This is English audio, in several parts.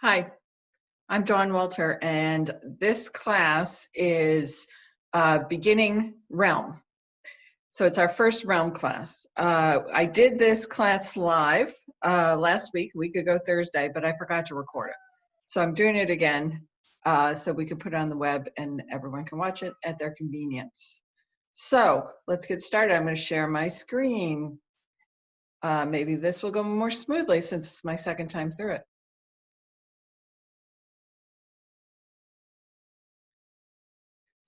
Hi, I'm Dawn Walter, and this class is beginning Realm. So it's our first Realm class. I did this class live last week, a week ago Thursday, but I forgot to record it. So I'm doing it again so we can put it on the web and everyone can watch it at their convenience. So let's get started. I'm going to share my screen. Maybe this will go more smoothly since it's my second time through it.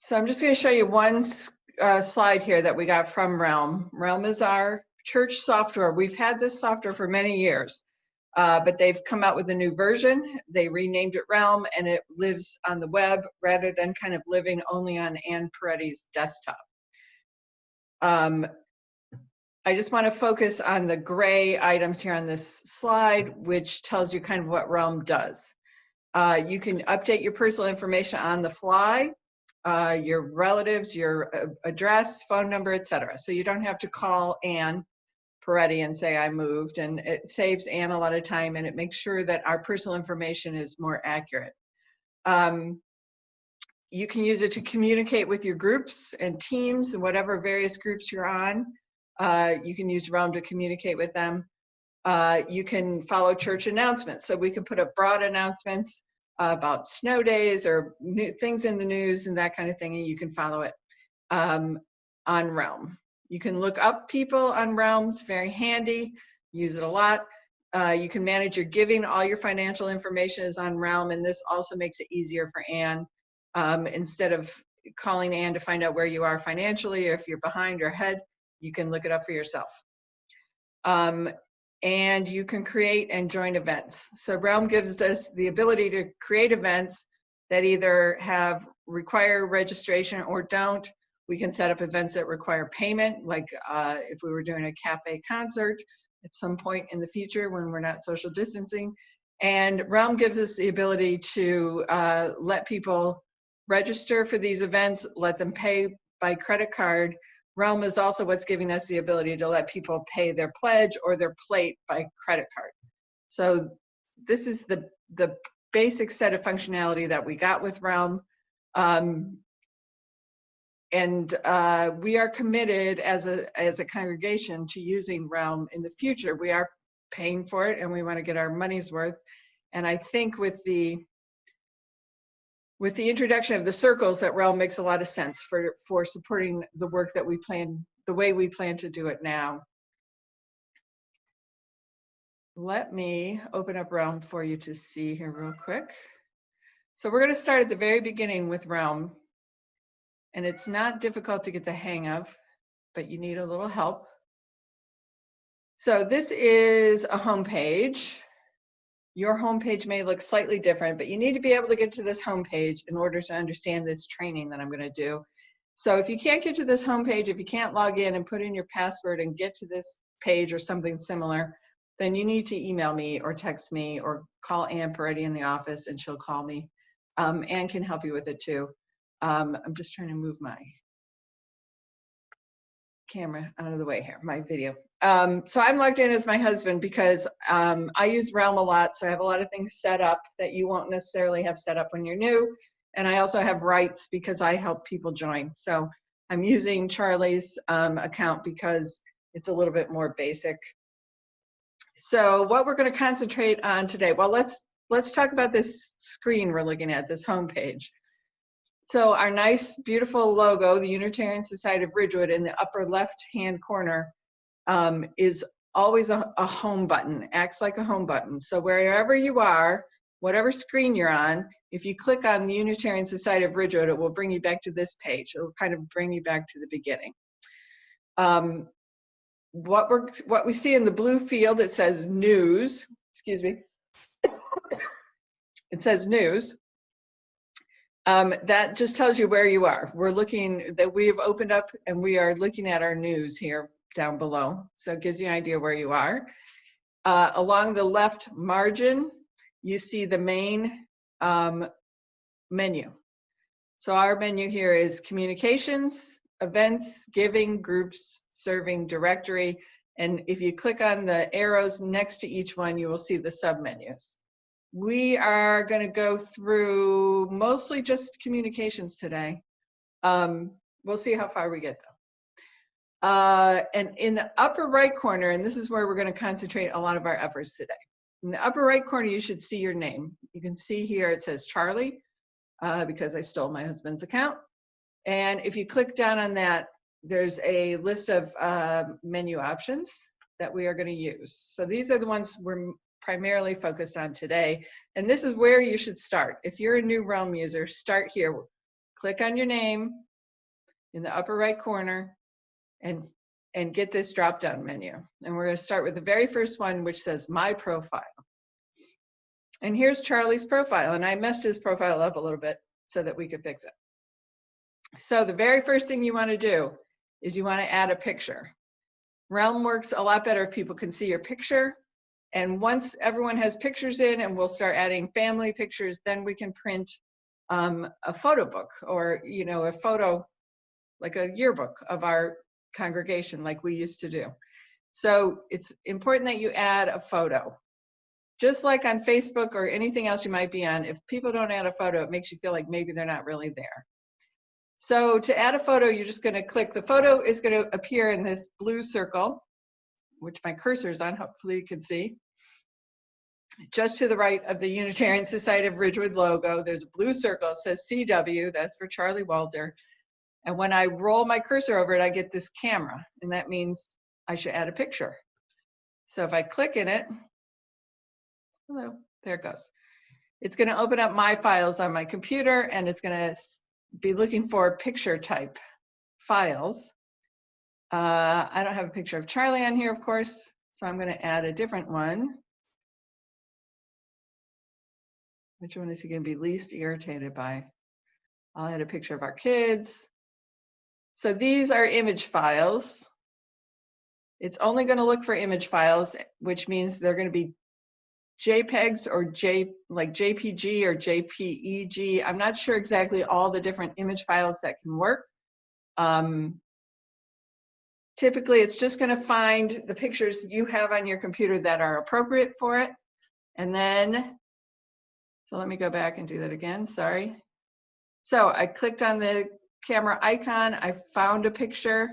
So I'm just going to show you one slide here that we got from Realm. Realm is our church software. We've had this software for many years, but they've come out with a new version. They renamed it Realm, and it lives on the web rather than kind of living only on Ann Peretti's desktop. I just want to focus on the gray items here on this slide, which tells you kind of what Realm does. You can update your personal information on the fly. Your relatives, your address, phone number, etc. So you don't have to call Ann Peretti and say I moved, and it saves Ann a lot of time, and it makes sure that our personal information is more accurate. You can use it to communicate with your groups and teams and whatever various groups you're on. You can use Realm to communicate with them. You can follow church announcements. So we can put up broad announcements about snow days or new things in the news and that kind of thing, and you can follow it on Realm. You can look up people on Realm. It's very handy. Use it a lot. You can manage your giving. All your financial information is on Realm, and this also makes it easier for Ann. Instead of calling Ann to find out where you are financially, or if you're behind or ahead, you can look it up for yourself. And you can create and join events. So Realm gives us the ability to create events that either require registration or don't. We can set up events that require payment, like if we were doing a cafe concert at some point in the future when we're not social distancing. And Realm gives us the ability to let people register for these events, let them pay by credit card. Realm is also what's giving us the ability to let people pay their pledge or their plate by credit card. So this is the basic set of functionality that we got with Realm. We are committed as a congregation to using Realm in the future. We are paying for it and we want to get our money's worth. And I think with the introduction of the circles, that Realm makes a lot of sense for supporting the work that we plan, the way we plan to do it now. Let me open up Realm for you to see here real quick. So we're going to start at the very beginning with Realm. And it's not difficult to get the hang of, but you need a little help. So this is a home page. Your homepage may look slightly different, but you need to be able to get to this homepage in order to understand this training that I'm going to do. So if you can't get to this homepage, if you can't log in and put in your password and get to this page or something similar, then you need to email me or text me or call Ann Peretti in the office and she'll call me. Ann can help you with it too. I'm just trying to move my camera out of the way here, my video. So I'm logged in as my husband because I use Realm a lot, so I have a lot of things set up that you won't necessarily have set up when you're new. And I also have rights because I help people join. So I'm using Charlie's account because it's a little bit more basic. So what we're going to concentrate on today, well, let's talk about this screen we're looking at, this homepage. So our nice, beautiful logo, the Unitarian Society of Ridgewood, in the upper left-hand corner is always a home button, acts like a home button. So wherever you are, whatever screen you're on, if you click on the Unitarian Society of Ridgewood, it will bring you back to this page. It will kind of bring you back to the beginning. What we see in the blue field, it says news, excuse me. It says news. That just tells you where you are. We're looking, that we have opened up and we are looking at our news here down below. So it gives you an idea where you are. Along the left margin, you see the main menu. So our menu here is communications, events, giving, groups, serving, directory. And if you click on the arrows next to each one, you will see the submenus. We are going to go through mostly just communications today. We'll see how far we get though. And in the upper right corner, and this is where we're going to concentrate a lot of our efforts today. In the upper right corner, you should see your name. You can see here it says Charlie, because I stole my husband's account. And if you click down on that, there's a list of menu options that we are going to use. So these are the ones we're primarily focused on today. And this is where you should start. If you're a new Realm user, start here. Click on your name in the upper right corner and get this drop down menu. And we're going to start with the very first one, which says My Profile. And here's Charlie's profile. And I messed his profile up a little bit so that we could fix it. So the very first thing you want to do is you want to add a picture. Realm works a lot better if people can see your picture. And once everyone has pictures in and we'll start adding family pictures, then we can print a photo book or, you know, a photo, like a yearbook of our congregation like we used to do. So it's important that you add a photo. Just like on Facebook or anything else you might be on, if people don't add a photo, it makes you feel like maybe they're not really there. So to add a photo, you're just going to click. The photo is going to appear in this blue circle, which my cursor is on, hopefully you can see. Just to the right of the Unitarian Society of Ridgewood logo, there's a blue circle. It says CW, that's for Charlie Walter. And when I roll my cursor over it, I get this camera, and that means I should add a picture. So if I click in it, hello, there it goes. It's going to open up my files on my computer, and it's going to be looking for picture type files. I don't have a picture of Charlie on here, of course, so I'm going to add a different one. Which one is he going to be least irritated by? I'll add a picture of our kids. So these are image files. It's only going to look for image files, which means they're going to be JPEGs or like JPG or JPEG. I'm not sure exactly all the different image files that can work. Typically, it's just going to find the pictures you have on your computer that are appropriate for it. And then, so let me go back and do that again, sorry. So I clicked on the camera icon, I found a picture.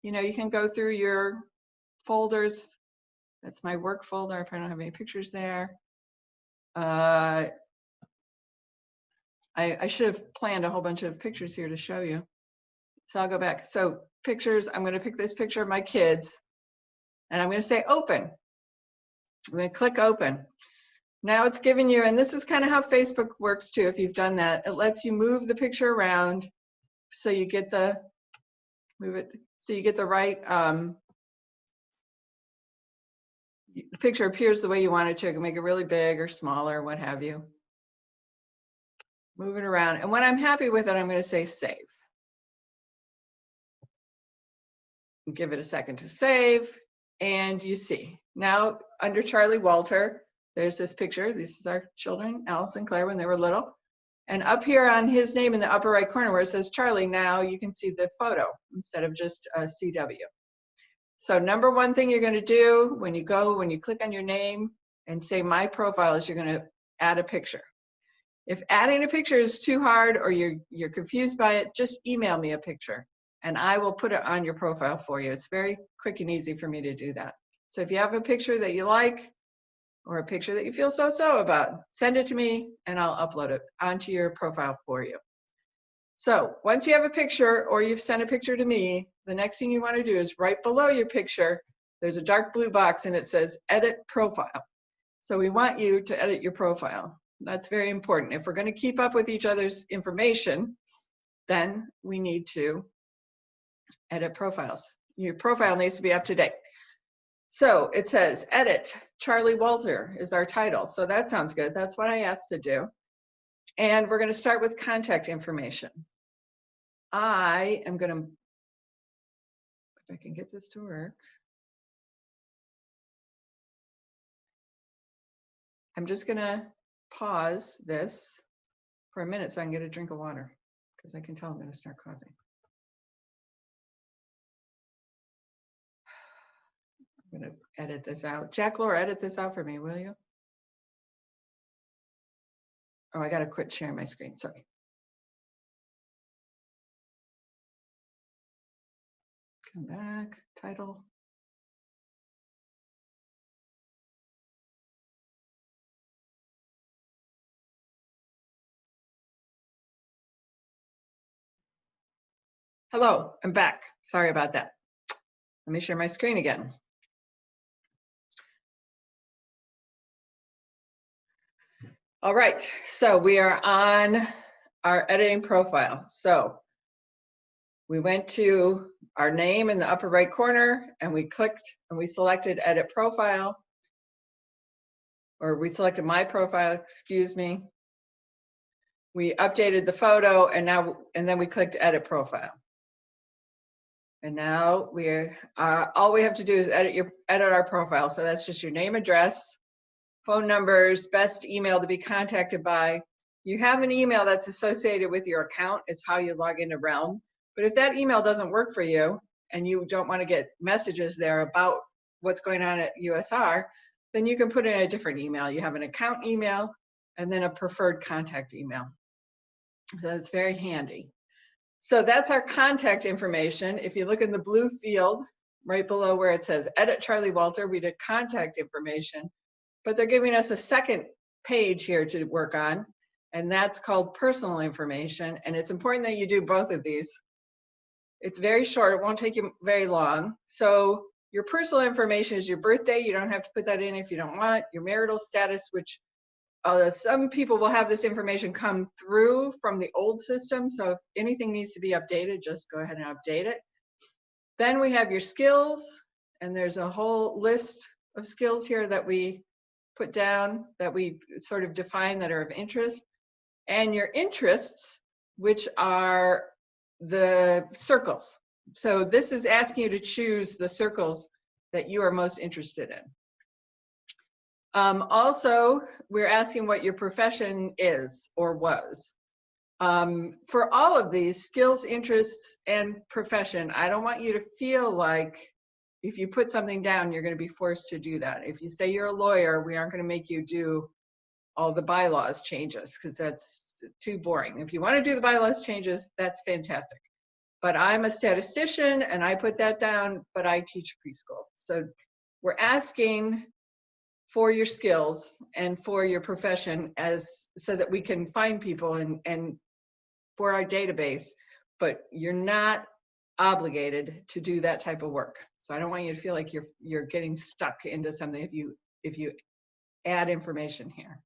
You know, you can go through your folders. That's my work folder if I don't have any pictures there. I should have planned a whole bunch of pictures here to show you. So I'll go back. So pictures, I'm going to pick this picture of my kids and I'm going to say open. I'm going to click open. Now it's giving you, and this is kind of how Facebook works too, if you've done that, it lets you move the picture around so you get the, move it, so you get the right, the picture appears the way you want it to. You can make it really big or smaller, what have you. Move it around. And when I'm happy with it, I'm going to say save. Give it a second to save. And you see, now under Charlie Walter, there's this picture. This is our children, Alice and Claire, when they were little. And up here on his name in the upper right corner where it says Charlie, now you can see the photo instead of just CW. So number one thing you're going to do when you click on your name and say My Profile is you're going to add a picture. If adding a picture is too hard or you're confused by it, just email me a picture and I will put it on your profile for you. It's very quick and easy for me to do that. So if you have a picture that you like or a picture that you feel so-so about, send it to me and I'll upload it onto your profile for you. So once you have a picture or you've sent a picture to me, the next thing you want to do is right below your picture, there's a dark blue box and it says Edit Profile. So we want you to edit your profile. That's very important. If we're going to keep up with each other's information, then we need to edit profiles. Your profile needs to be up to date. So it says Edit Charlie Walter is our title. So that sounds good. That's what I asked to do. And we're going to start with contact information. I am going to, if I can get this to work. I'm just going to pause this for a minute so I can get a drink of water because I can tell I'm going to start coughing. I'm going to edit this out. Jack Laura, edit this out for me, will you? Oh, I gotta quit sharing my screen, sorry. Come back, title. Hello, I'm back. Sorry about that. Let me share my screen again. All right, so we are on our editing profile. So we went to our name in the upper right corner and we clicked and we selected edit profile, or we selected my profile, excuse me. We updated the photo and then we clicked edit profile. And now we're, all we have to do is edit our profile. So that's just your name, address, phone numbers, best email to be contacted by. You have an email that's associated with your account. It's how you log into Realm. But if that email doesn't work for you and you don't want to get messages there about what's going on at USR, then you can put in a different email. You have an account email and then a preferred contact email. So it's very handy. So that's our contact information. If you look in the blue field right below where it says edit Charlie Walter, we did contact information, but they're giving us a second page here to work on, and that's called personal information. And it's important that you do both of these. It's very short, it won't take you very long. So your personal information is your birthday. You don't have to put that in if you don't want. Your marital status, which some people will have this information come through from the old system. So if anything needs to be updated, just go ahead and update it. Then we have your skills, and there's a whole list of skills here that we put down, that we sort of define, that are of interest. And your interests, which are the circles. So this is asking you to choose the circles that you are most interested in. Also, we're asking what your profession is or was. For all of these, skills, interests, and profession, I don't want you to feel like if you put something down, you're going to be forced to do that. If you say you're a lawyer, we aren't going to make you do all the bylaws changes because that's too boring. If you want to do the bylaws changes, that's fantastic. But I'm a statistician and I put that down, but I teach preschool. So we're asking for your skills and for your profession so that we can find people and for our database, but you're not obligated to do that type of work. So I don't want you to feel like you're getting stuck into something if you add information here.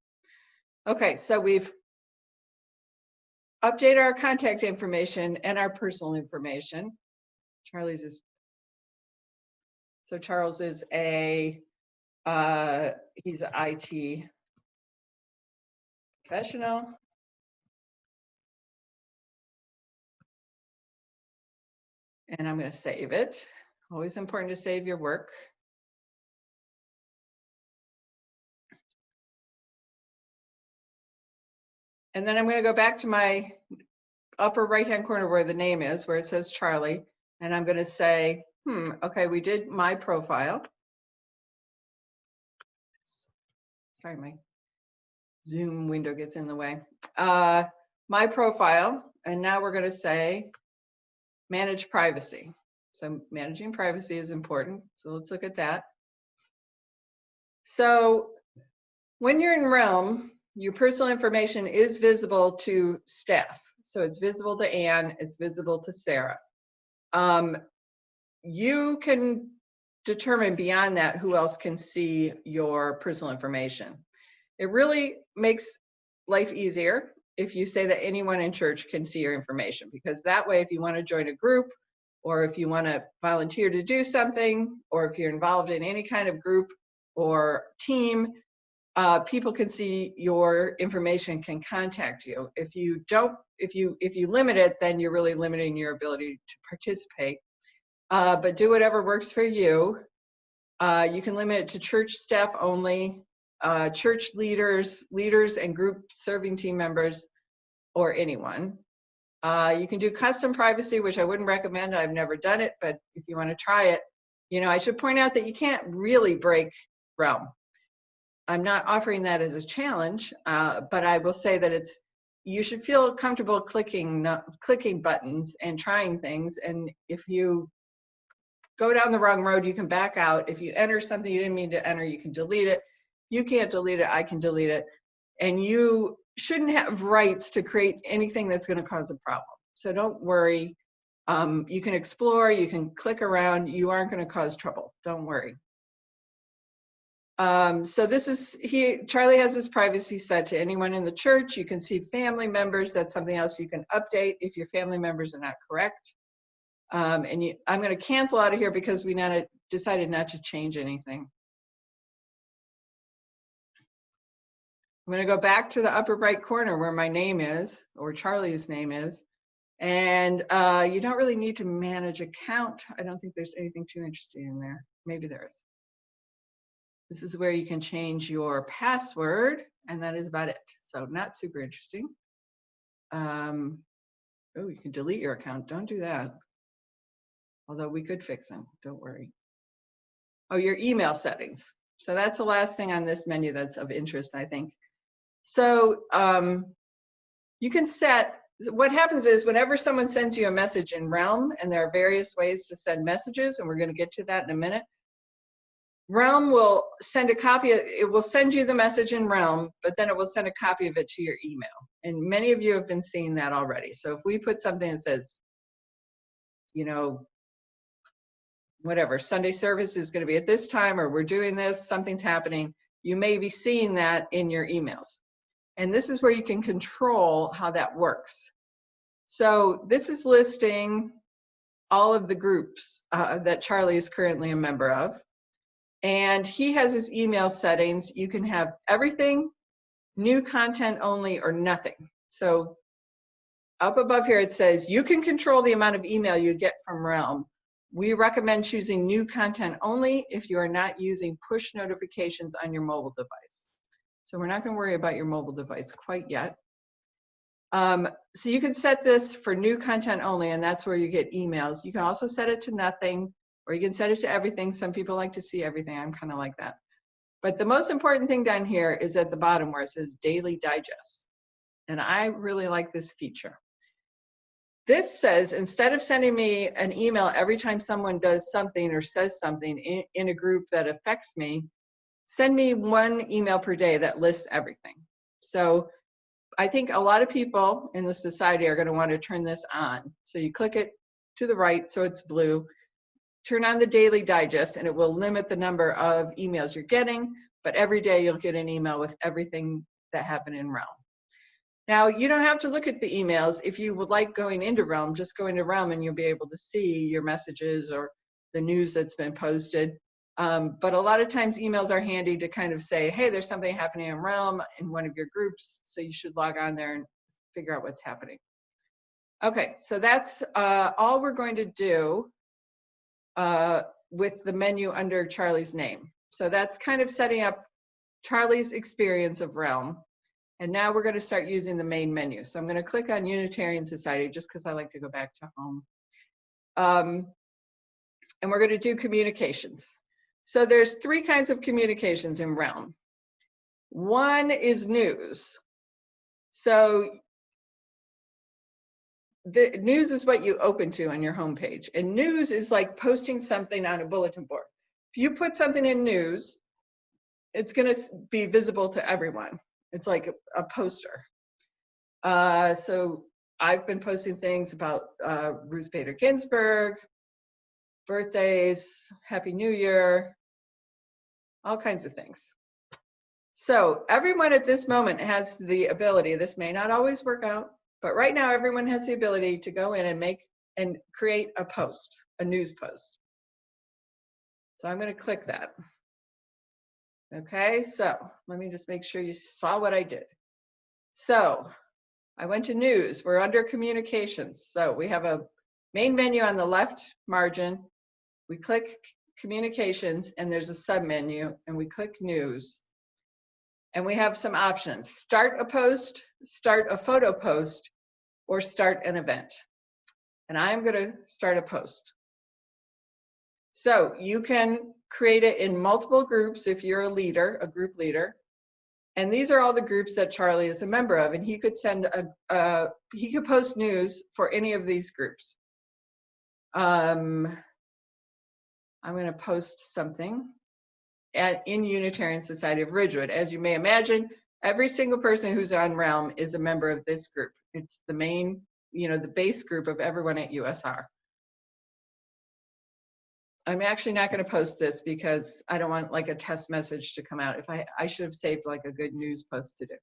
Okay, so we've updated our contact information and our personal information. Charles is he's an IT professional. And I'm going to save it. Always important to save your work. And then I'm going to go back to my upper right-hand corner where the name is, where it says Charlie. And I'm going to say, okay, we did my profile. Sorry, my Zoom window gets in the way. My profile, and now we're going to say manage privacy. So managing privacy is important. So let's look at that. So when you're in Realm, your personal information is visible to staff. So it's visible to Anne, it's visible to Sarah. You can determine beyond that who else can see your personal information. It really makes life easier if you say that anyone in church can see your information, because that way, if you want to join a group, or if you want to volunteer to do something, or if you're involved in any kind of group or team, people can see your information, can contact you. If you don't, if you limit it, then you're really limiting your ability to participate. But do whatever works for you. You can limit it to church staff only, church leaders and group serving team members, or anyone. You can do custom privacy, which I wouldn't recommend. I've never done it, but if you want to try it, I should point out that you can't really break Realm. I'm not offering that as a challenge, but I will say that you should feel comfortable clicking buttons and trying things. And if you go down the wrong road, you can back out. If you enter something you didn't mean to enter, you can delete it. You can't delete it, I can delete it. And you shouldn't have rights to create anything that's going to cause a problem. So don't worry. You can explore, you can click around, you aren't going to cause trouble. Don't worry. So this is, Charlie has his privacy set to anyone in the church. You can see family members. That's something else you can update if your family members are not correct. I'm going to cancel out of here because we decided not to change anything. I'm going to go back to the upper right corner where my name is, or Charlie's name is. And you don't really need to manage account. I don't think there's anything too interesting in there. Maybe there is. This is where you can change your password, and that is about it. So not super interesting. Oh, you can delete your account. Don't do that. Although we could fix them. Don't worry. Oh, your email settings. So that's the last thing on this menu that's of interest, I think. So you can set, what happens is whenever someone sends you a message in Realm, and there are various ways to send messages, and we're going to get to that in a minute, Realm will send a copy, it will send you the message in Realm, but then it will send a copy of it to your email. And many of you have been seeing that already. So if we put something that says, you know, whatever, Sunday service is going to be at this time, or we're doing this, something's happening, you may be seeing that in your emails. And this is where you can control how that works. So this is listing all of the groups that Charlie is currently a member of. And he has his email settings. You can have everything, new content only, or nothing. So up above here, it says you can control the amount of email you get from Realm. We recommend choosing new content only if you are not using push notifications on your mobile device. So we're not going to worry about your mobile device quite yet. So you can set this for new content only, and that's where you get emails. You can also set it to nothing, or you can set it to everything. Some people like to see everything. I'm kind of like that. But the most important thing down here is at the bottom where it says Daily Digest. And I really like this feature. This says, instead of sending me an email every time someone does something or says something in a group that affects me, send me one email per day that lists everything. So I think a lot of people in the society are going to want to turn this on. So you click it to the right so it's blue, turn on the Daily Digest, and it will limit the number of emails you're getting, but every day you'll get an email with everything that happened in Realm. Now, you don't have to look at the emails. If you would like going into Realm, just go into Realm and you'll be able to see your messages or the news that's been posted. But a lot of times emails are handy to kind of say, hey, there's something happening in Realm in one of your groups, so you should log on there and figure out what's happening. Okay, so that's all we're going to do with the menu under Charlie's name. So that's kind of setting up Charlie's experience of Realm. And now we're going to start using the main menu. So I'm going to click on Unitarian Society just because I like to go back to home. And we're going to do communications. So there's three kinds of communications in Realm. One is news. So the news is what you open to on your homepage. And news is like posting something on a bulletin board. If you put something in news, it's going to be visible to everyone. It's like a poster. So I've been posting things about Ruth Bader Ginsburg, birthdays, Happy New Year, all kinds of things. So everyone at this moment has the ability, this may not always work out, but right now everyone has the ability to go in and create a post, a news post. So I'm going to click that. Okay, so let me just make sure you saw what I did. So I went to news, we're under communications. So we have a main menu on the left margin. We click communications and there's a sub menu and we click news. And we have some options, start a post, start a photo post, or start an event. And I'm gonna start a post. So you can create it in multiple groups if you're a leader, a group leader. And these are all the groups that Charlie is a member of, and he could send he could post news for any of these groups. I'm going to post something in Unitarian Society of Ridgewood. As you may imagine, every single person who's on Realm is a member of this group. It's the main, the base group of everyone at USR. I'm actually not going to post this because I don't want like a test message to come out. I should have saved like a good news post to do.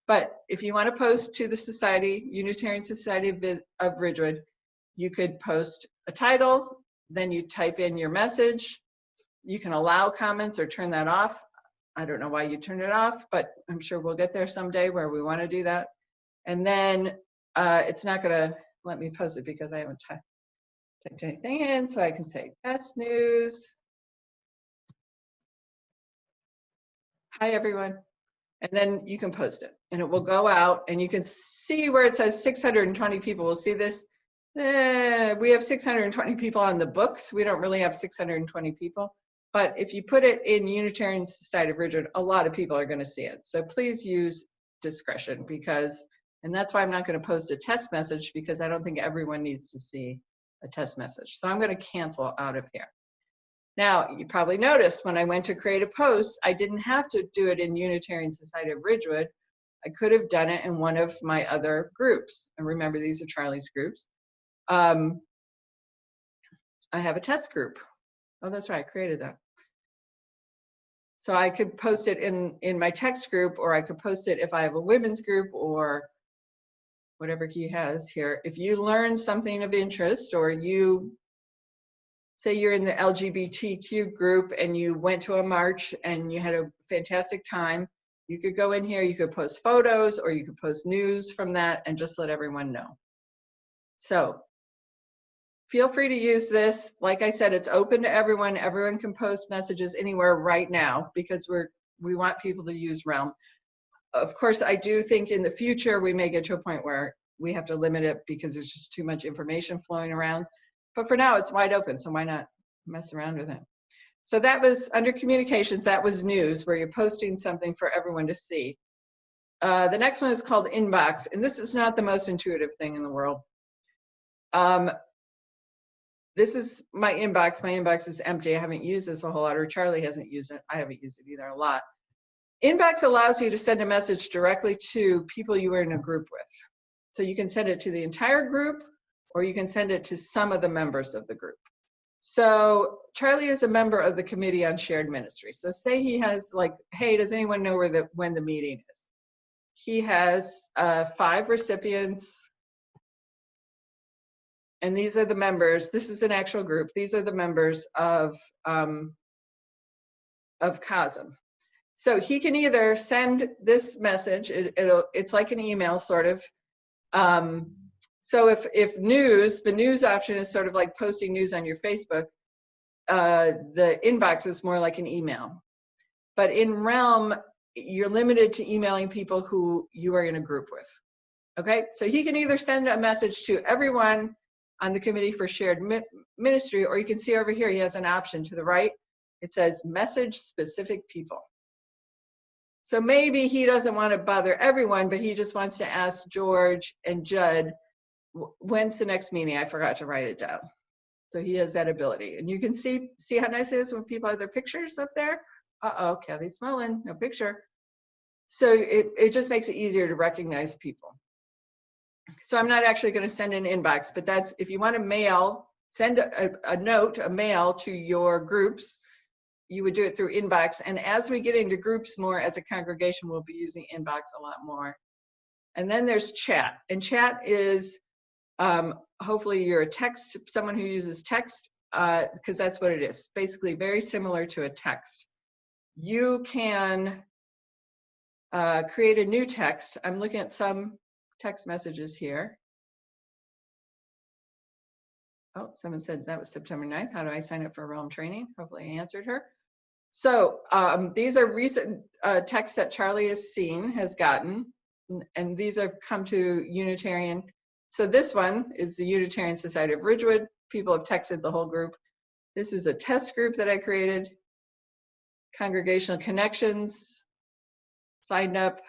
But if you want to post to the Society, Unitarian Society of Ridgewood, you could post a title, then you type in your message. You can allow comments or turn that off. I don't know why you turn it off, but I'm sure we'll get there someday where we want to do that. And then it's not going to let me post it because I haven't typed anything in, so I can say best news. Hi, everyone. And then you can post it and it will go out and you can see where it says 620 people will see this. We have 620 people on the books. We don't really have 620 people. But if you put it in Unitarian Society of Ridgewood, a lot of people are going to see it. So please use discretion and that's why I'm not going to post a test message because I don't think everyone needs to see a test message. So I'm going to cancel out of here. Now, you probably noticed when I went to create a post, I didn't have to do it in Unitarian Society of Ridgewood. I could have done it in one of my other groups. And remember, these are Charlie's groups. I have a test group. Oh, that's right, I created that. So I could post it in my text group, or I could post it if I have a women's group or whatever he has here. If you learn something of interest, or you say you're in the LGBTQ group and you went to a march and you had a fantastic time, you could go in here, you could post photos or you could post news from that and just let everyone know. So feel free to use this. Like I said, it's open to everyone. Everyone can post messages anywhere right now because we want people to use Realm. Of course, I do think in the future we may get to a point where we have to limit it because there's just too much information flowing around. But for now, it's wide open, so why not mess around with it? So that was under communications, that was news, where you're posting something for everyone to see. The next one is called inbox, and this is not the most intuitive thing in the world. This is my inbox. My inbox is empty. I haven't used this a whole lot, or Charlie hasn't used it. I haven't used it either a lot. Inbox allows you to send a message directly to people you were in a group with. So you can send it to the entire group, or you can send it to some of the members of the group. So Charlie is a member of the Committee on Shared Ministry. So say he has like, hey, does anyone know when the meeting is? He has 5 recipients, and these are the members. This is an actual group. These are the members of COSM. So he can either send this message, it's like an email sort of. So if the news option is sort of like posting news on your Facebook, the inbox is more like an email. But in Realm, you're limited to emailing people who you are in a group with. Okay, so he can either send a message to everyone on the Committee for Shared Ministry, or you can see over here, he has an option to the right. It says message specific people. So maybe he doesn't want to bother everyone, but he just wants to ask George and Judd, when's the next meeting? I forgot to write it down. So he has that ability. And you can see how nice it is when people have their pictures up there. Uh-oh, Kathy Smolin, no picture. So it just makes it easier to recognize people. So I'm not actually going to send an inbox, but that's, if you want to mail, send a note, a mail to your groups, you would do it through inbox. And as we get into groups more as a congregation, we'll be using inbox a lot more. And then there's chat. And chat is, hopefully you're someone who uses text, because that's what it is. Basically very similar to a text. You can create a new text. I'm looking at some text messages here. Oh, someone said that was September 9th. How do I sign up for Realm training? Hopefully I answered her. So these are recent texts that Charlie has gotten, and these have come to Unitarian. So this one is the Unitarian Society of Ridgewood. People have texted the whole group. This is a test group that I created. Congregational Connections. signed up.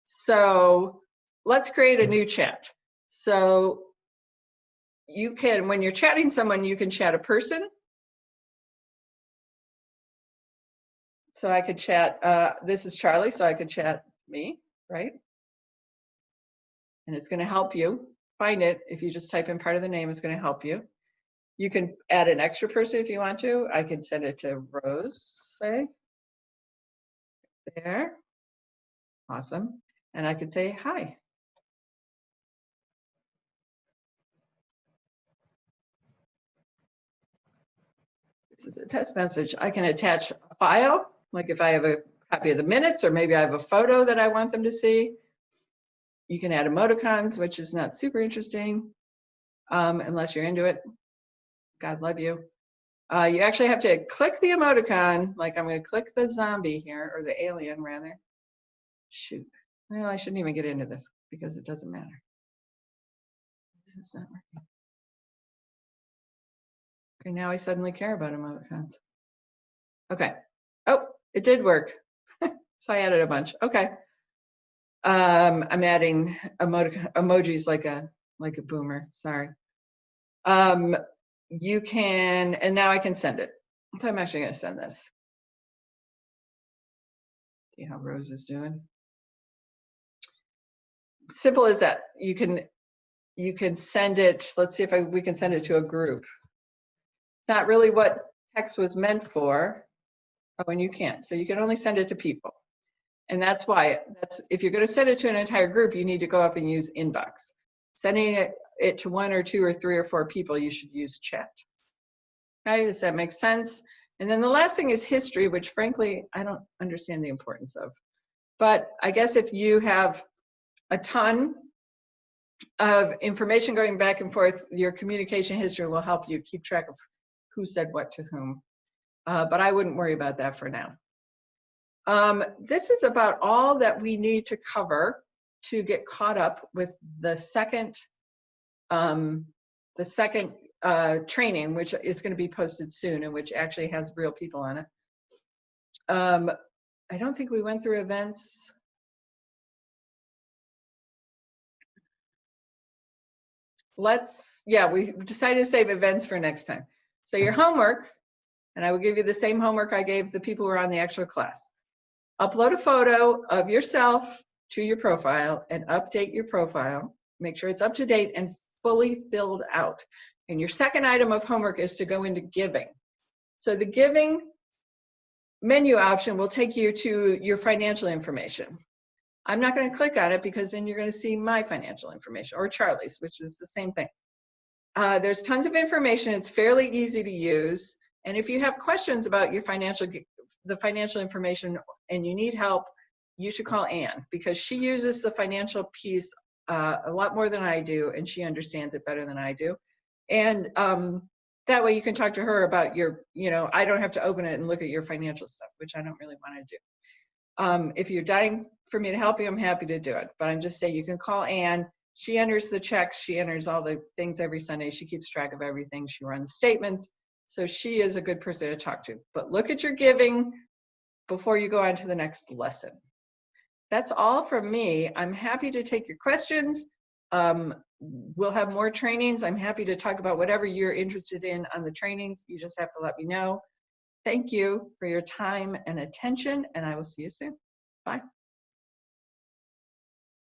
So let's create a new chat. So you can, when you're chatting someone, you can chat a person. So I could chat, this is Charlie, so I could chat me, right? And it's going to help you find it. If you just type in part of the name, it's going to help you. You can add an extra person if you want to. I could send it to Rose, say, there. Awesome. And I could say, hi. This is a test message. I can attach a file, like if I have a copy of the minutes, or maybe I have a photo that I want them to see. You can add emoticons, which is not super interesting, unless you're into it. God love you. You actually have to click the emoticon, like I'm going to click the zombie here, or the alien rather. Shoot. Well, I shouldn't even get into this because it doesn't matter. This is not working. Okay, now I suddenly care about emoticons. Okay. Oh, it did work. So I added a bunch. Okay. I'm adding emojis like a boomer. Sorry. You can, and now I can send it. So I'm actually going to send this. See how Rose is doing. Simple as that. You can send it. Let's see if we can send it to a group. It's not really what text was meant for. Oh, and you can't. So you can only send it to people. And that's why, if you're going to send it to an entire group, you need to go up and use inbox. Sending it to 1 or 2 or 3 or 4 people, you should use chat. Okay, does that make sense? And then the last thing is history, which frankly, I don't understand the importance of. But I guess if you have a ton of information going back and forth, your communication history will help you keep track of who said what to whom. But I wouldn't worry about that for now. This is about all that we need to cover to get caught up with the second training, which is going to be posted soon and which actually has real people on it. I don't think we went through events. We decided to save events for next time. So your homework, and I will give you the same homework I gave the people who were on the actual class. Upload a photo of yourself to your profile and update your profile. Make sure it's up to date and fully filled out. And your second item of homework is to go into giving. So the giving menu option will take you to your financial information. I'm not going to click on it because then you're going to see my financial information, or Charlie's, which is the same thing. There's tons of information. It's fairly easy to use. And if you have questions about your the financial information and you need help, you should call Anne, because she uses the financial piece a lot more than I do, and she understands it better than I do. And that way you can talk to her about your, I don't have to open it and look at your financial stuff, which I don't really want to do. If you're dying for me to help you, I'm happy to do it. But I'm just saying you can call Anne. She enters the checks. She enters all the things every Sunday. She keeps track of everything. She runs statements. So she is a good person to talk to. But look at your giving before you go on to the next lesson. That's all from me. I'm happy to take your questions. We'll have more trainings. I'm happy to talk about whatever you're interested in on the trainings. You just have to let me know. Thank you for your time and attention, and I will see you soon. Bye.